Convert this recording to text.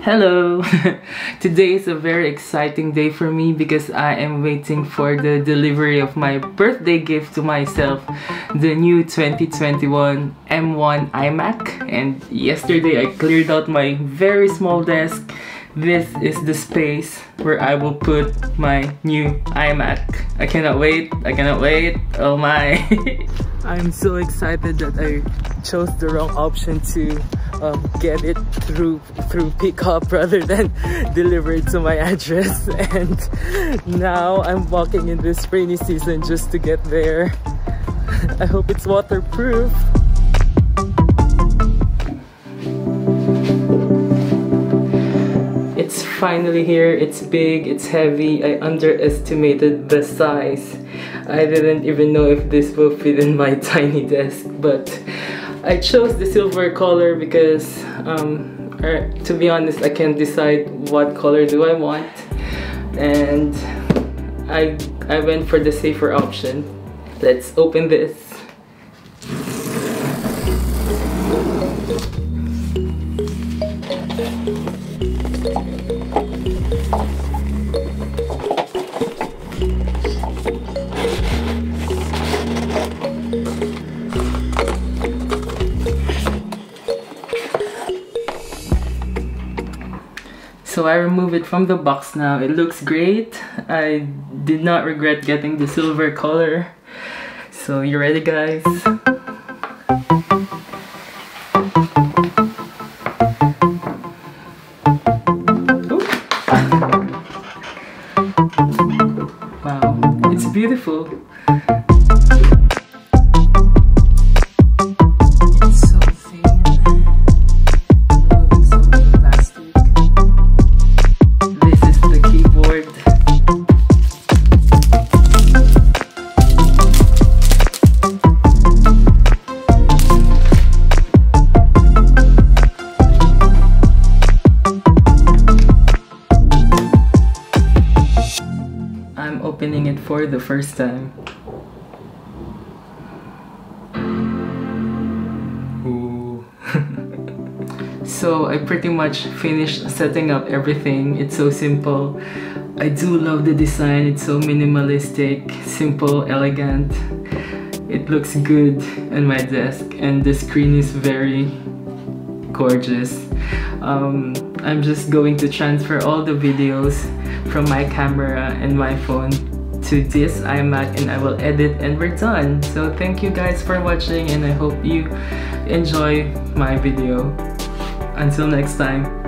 Hello! Today is a very exciting day for me because I am waiting for the delivery of my birthday gift to myself, the new 2021 M1 iMac. And yesterday I cleared out my very small desk. This is the space where I will put my new iMac. I cannot wait, oh my! I'm so excited that I chose the wrong option to get it through pickup rather than delivered to my address, and now I'm walking in this rainy season just to get there. I hope it's waterproof. It's finally here. It's big, it's heavy. I underestimated the size. I didn't even know if this will fit in my tiny desk, but I chose the silver color because to be honest, I can't decide what color do I want, and I went for the safer option. Let's open this. So I remove it from the box now. It looks great. I did not regret getting the silver color. So you ready, guys? Wow, it's beautiful. I'm opening it for the first time. Ooh. So I pretty much finished setting up everything. It's so simple. I do love the design. It's so minimalistic, simple, elegant. It looks good on my desk, and the screen is very gorgeous. I'm just going to transfer all the videos from my camera and my phone to this iMac, and I will edit and we're done. So thank you guys for watching, and I hope you enjoy my video. Until next time.